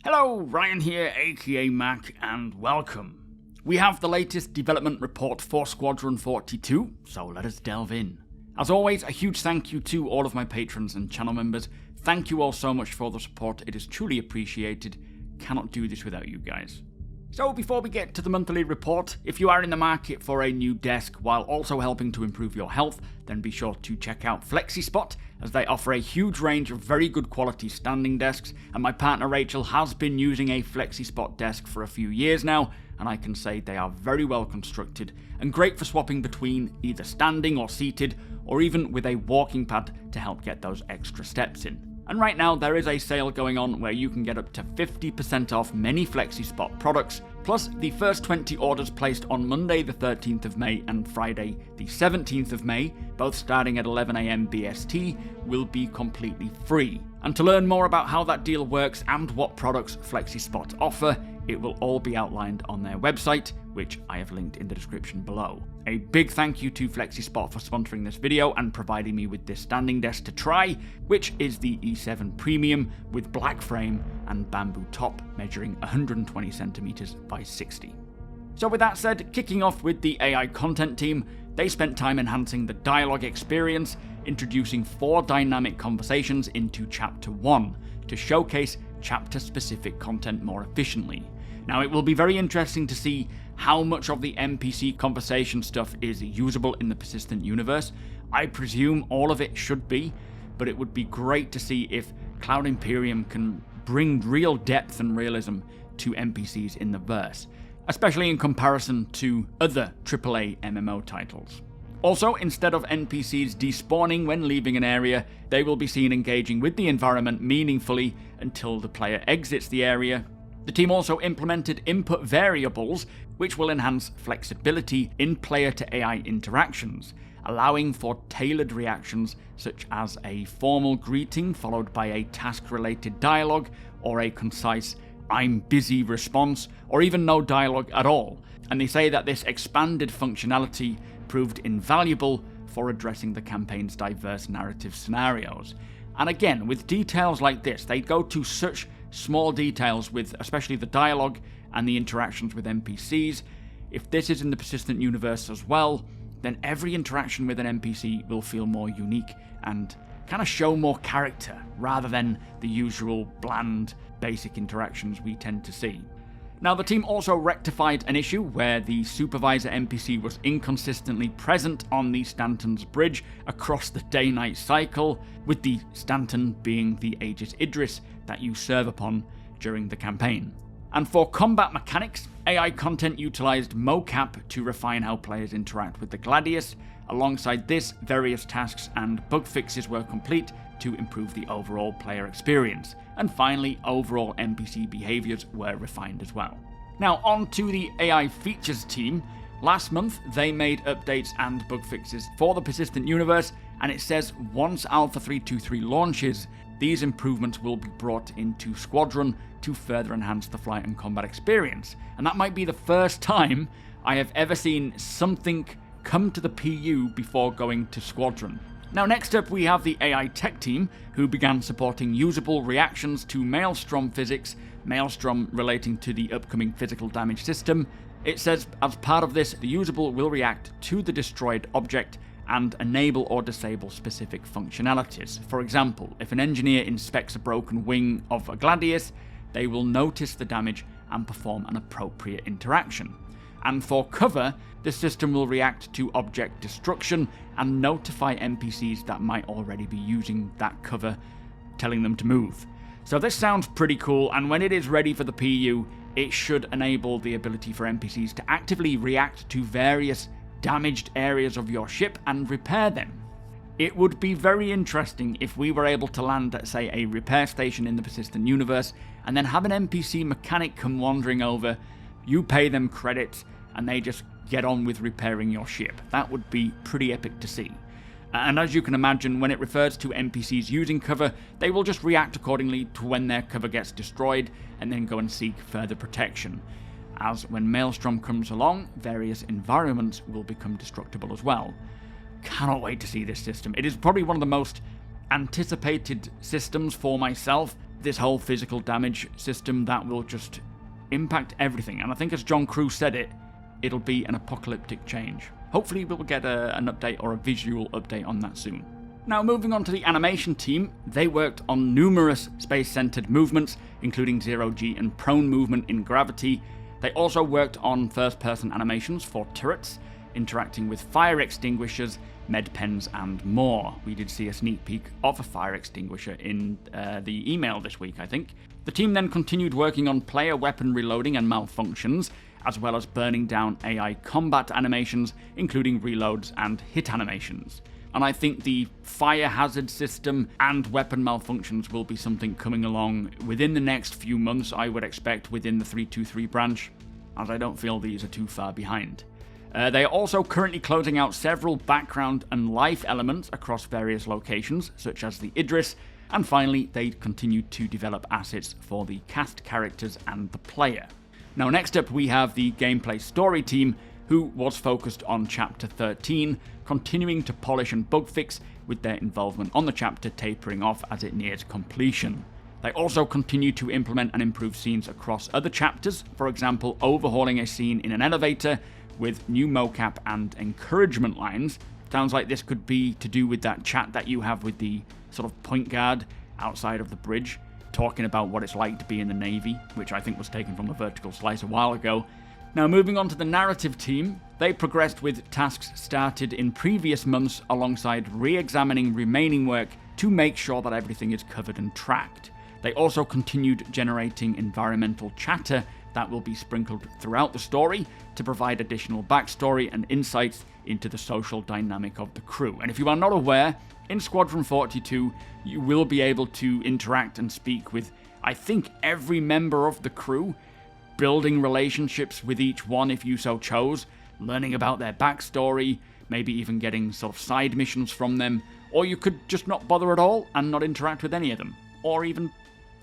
Hello, Ryan here, aka Mac, and welcome. We have the latest development report for Squadron 42, so let us delve in. As always, a huge thank you to all of my patrons and channel members. Thank you all so much for the support, it is truly appreciated. Cannot do this without you guys. So before we get to the monthly report, if you are in the market for a new desk while also helping to improve your health, then be sure to check out FELXISPOT, as they offer a huge range of very good quality standing desks, and my partner Rachel has been using a FELXISPOT desk for a few years now, and I can say they are very well constructed and great for swapping between either standing or seated, or even with a walking pad to help get those extra steps in. And right now there is a sale going on where you can get up to 50% off many FELXISPOT products, plus the first 20 orders placed on Monday the 13th of May and Friday the 17th of May, both starting at 11 AM BST, will be completely free. And to learn more about how that deal works and what products FELXISPOT offer, it will all be outlined on their website, which I have linked in the description below. A big thank you to FELXISPOT for sponsoring this video and providing me with this standing desk to try, which is the E7 Premium with black frame and bamboo top, measuring 120 centimeters by 60. So with that said, kicking off with the AI content team, they spent time enhancing the dialogue experience, introducing 4 dynamic conversations into Chapter 1 to showcase chapter-specific content more efficiently. Now, it will be very interesting to see how much of the NPC conversation stuff is usable in the persistent universe. I presume all of it should be, but it would be great to see if Cloud Imperium can bring real depth and realism to NPCs in the verse, especially in comparison to other AAA MMO titles. Also, instead of NPCs despawning when leaving an area, they will be seen engaging with the environment meaningfully until the player exits the area. The team also implemented input variables, which will enhance flexibility in player-to-AI interactions, allowing for tailored reactions such as a formal greeting followed by a task-related dialogue, or a concise "I'm busy" response, or even no dialogue at all. And they say that this expanded functionality proved invaluable for addressing the campaign's diverse narrative scenarios. And again, with details like this, they go to such small details with especially the dialogue and the interactions with NPCs. If this is in the persistent universe as well, then every interaction with an NPC will feel more unique and kind of show more character rather than the usual bland, basic interactions we tend to see. Now, the team also rectified an issue where the supervisor NPC was inconsistently present on the Stanton's bridge across the day-night cycle, with the Stanton being the Aegis Idris that you serve upon during the campaign. And for combat mechanics, AI content utilized mocap to refine how players interact with the Gladius. Alongside this, various tasks and bug fixes were complete to improve the overall player experience. And finally, overall NPC behaviors were refined as well. Now, on to the AI features team. Last month, they made updates and bug fixes for the persistent universe, and it says once Alpha 323 launches, these improvements will be brought into Squadron to further enhance the flight and combat experience. And that might be the first time I have ever seen something come to the PU before going to Squadron. Now, next up we have the AI tech team, who began supporting usable reactions to Maelstrom physics, Maelstrom relating to the upcoming physical damage system. It says as part of this, the usable will react to the destroyed object and enable or disable specific functionalities. For example, if an engineer inspects a broken wing of a Gladius, they will notice the damage and perform an appropriate interaction. And for cover, the system will react to object destruction and notify NPCs that might already be using that cover, telling them to move. So this sounds pretty cool, and when it is ready for the PU, it should enable the ability for NPCs to actively react to various damaged areas of your ship and repair them. It would be very interesting if we were able to land at, say, a repair station in the persistent universe, and then have an NPC mechanic come wandering over, you pay them credits, and they just get on with repairing your ship. That would be pretty epic to see. And as you can imagine, when it refers to NPCs using cover, they will just react accordingly to when their cover gets destroyed, and then go and seek further protection. As when Maelstrom comes along, various environments will become destructible as well. Cannot wait to see this system. It is probably one of the most anticipated systems for myself, this whole physical damage system that will just impact everything. And I think as John Crew said it, it'll be an apocalyptic change. Hopefully we'll get an update or a visual update on that soon. Now moving on to the animation team, they worked on numerous space-centered movements, including zero-G and prone movement in gravity. They also worked on first-person animations for turrets, interacting with fire extinguishers, med pens, and more. We did see a sneak peek of a fire extinguisher in the email this week, I think. The team then continued working on player weapon reloading and malfunctions, as well as burning down AI combat animations, including reloads and hit animations. And I think the fire hazard system and weapon malfunctions will be something coming along within the next few months, I would expect, within the 323 branch, as I don't feel these are too far behind. They are also currently closing out several background and life elements across various locations, such as the Idris, and finally they continued to develop assets for the cast characters and the player. Now next up we have the gameplay story team, who was focused on Chapter 13, continuing to polish and bug fix, with their involvement on the chapter tapering off as it nears completion. They also continue to implement and improve scenes across other chapters, for example overhauling a scene in an elevator with new mocap and encouragement lines. Sounds like this could be to do with that chat that you have with the sort of point guard outside of the bridge, talking about what it's like to be in the Navy, which I think was taken from the Vertical Slice a while ago. Now moving on to the narrative team, they progressed with tasks started in previous months alongside re-examining remaining work to make sure that everything is covered and tracked. They also continued generating environmental chatter that will be sprinkled throughout the story to provide additional backstory and insights into the social dynamic of the crew. And if you are not aware, in Squadron 42 you will be able to interact and speak with, I think, every member of the crew, building relationships with each one if you so chose, learning about their backstory, maybe even getting sort of side missions from them, or you could just not bother at all and not interact with any of them, or even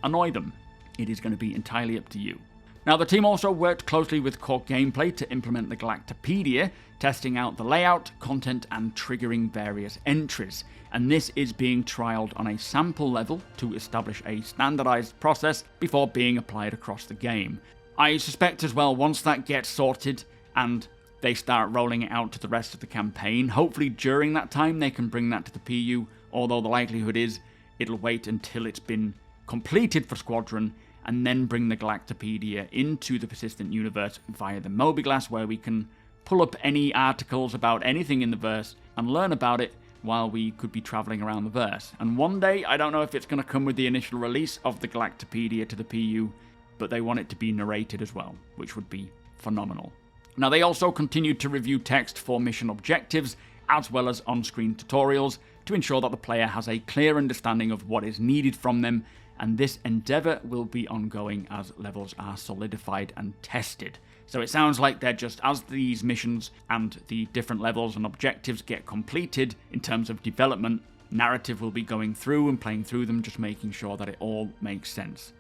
annoy them. It is going to be entirely up to you. Now the team also worked closely with core gameplay to implement the Galactopedia, testing out the layout, content and triggering various entries, and this is being trialled on a sample level to establish a standardized process before being applied across the game. I suspect as well, once that gets sorted and they start rolling it out to the rest of the campaign, hopefully during that time they can bring that to the PU, although the likelihood is it'll wait until it's been completed for Squadron and then bring the Galactopedia into the persistent universe via the MOBIGlass, where we can pull up any articles about anything in the verse and learn about it while we could be travelling around the verse. And one day, I don't know if it's going to come with the initial release of the Galactopedia to the PU, but they want it to be narrated as well, which would be phenomenal. Now they also continued to review text for mission objectives, as well as on-screen tutorials, to ensure that the player has a clear understanding of what is needed from them, and this endeavour will be ongoing as levels are solidified and tested. So it sounds like they're just, as these missions and the different levels and objectives get completed in terms of development, narrative will be going through and playing through them, just making sure that it all makes sense.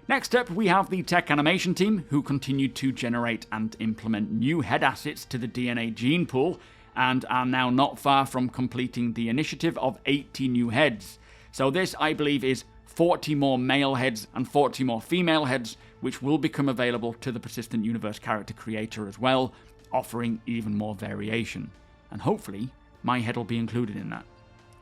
Next up, we have the tech animation team, who continued to generate and implement new head assets to the DNA gene pool, and are now not far from completing the initiative of 80 new heads. So this, I believe, is 40 more male heads and 40 more female heads, which will become available to the Persistent Universe character creator as well, offering even more variation. And hopefully, my head will be included in that.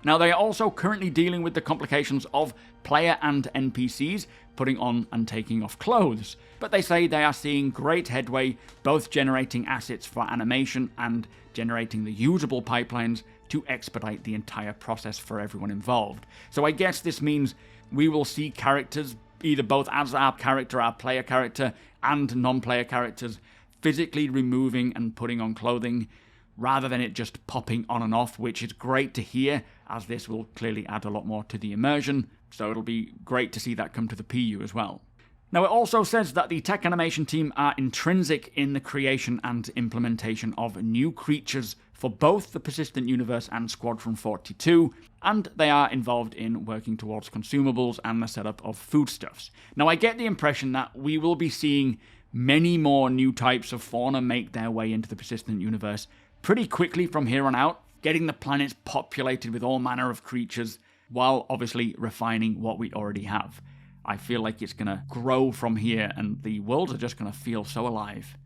Now, they are also currently dealing with the complications of player and NPCs putting on and taking off clothes, but they say they are seeing great headway, both generating assets for animation and generating the usable pipelines to expedite the entire process for everyone involved. So I guess this means we will see characters, either both as our character, our player character, and non-player characters, physically removing and putting on clothing, rather than it just popping on and off, which is great to hear, as this will clearly add a lot more to the immersion, so it'll be great to see that come to the PU as well. Now, it also says that the tech animation team are intrinsic in the creation and implementation of new creatures for both the Persistent Universe and Squadron 42, and they are involved in working towards consumables and the setup of foodstuffs. Now, I get the impression that we will be seeing many more new types of fauna make their way into the Persistent Universe pretty quickly from here on out, getting the planets populated with all manner of creatures, while obviously refining what we already have. I feel like it's going to grow from here, and the worlds are just going to feel so alive.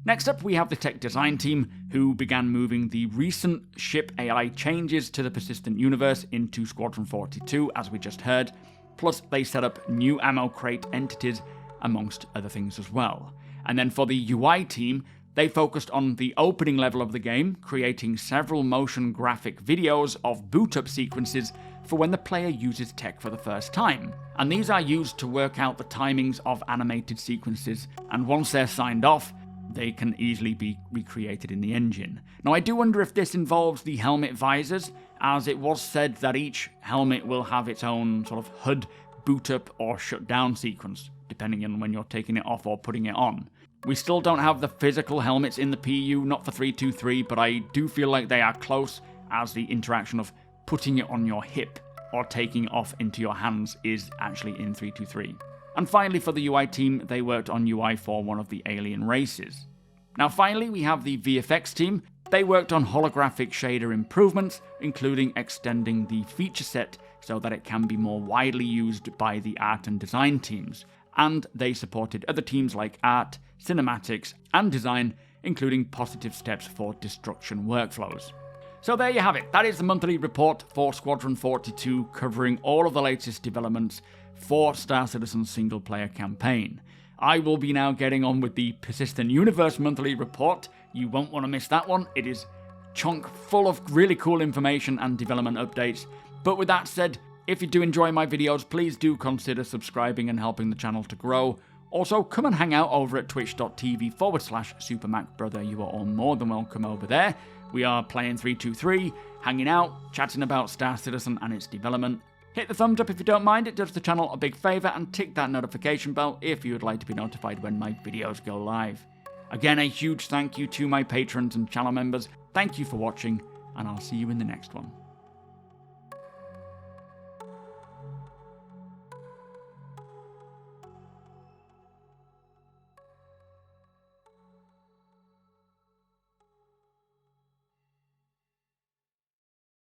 Next up, we have the tech design team, who began moving the recent ship AI changes to the persistent universe into Squadron 42, as we just heard, plus they set up new ammo crate entities, amongst other things as well. And then for the UI team, they focused on the opening level of the game, creating several motion graphic videos of boot-up sequences for when the player uses tech for the first time. And these are used to work out the timings of animated sequences, and once they're signed off, they can easily be recreated in the engine. Now, I do wonder if this involves the helmet visors, as it was said that each helmet will have its own sort of HUD boot up or shut down sequence, depending on when you're taking it off or putting it on. We still don't have the physical helmets in the PU, not for 323, but I do feel like they are close, as the interaction of putting it on your hip or taking it off into your hands is actually in 323. And finally, for the UI team, they worked on UI for one of the alien races. Now finally, we have the VFX team. They worked on holographic shader improvements, including extending the feature set so that it can be more widely used by the art and design teams. And they supported other teams like art, cinematics, and design, including positive steps for destruction workflows. So there you have it. That is the monthly report for Squadron 42, covering all of the latest developments for Star Citizen's single-player campaign. I will be now getting on with the Persistent Universe monthly report. You won't want to miss that one. It is chock full of really cool information and development updates. But with that said, if you do enjoy my videos, please do consider subscribing and helping the channel to grow. Also, come and hang out over at twitch.tv/SuperMacBrother. You are all more than welcome over there. We are playing 323, hanging out, chatting about Star Citizen and its development. Hit the thumbs up if you don't mind, it does the channel a big favour, and tick that notification bell if you would like to be notified when my videos go live. Again, a huge thank you to my patrons and channel members. Thank you for watching, and I'll see you in the next one.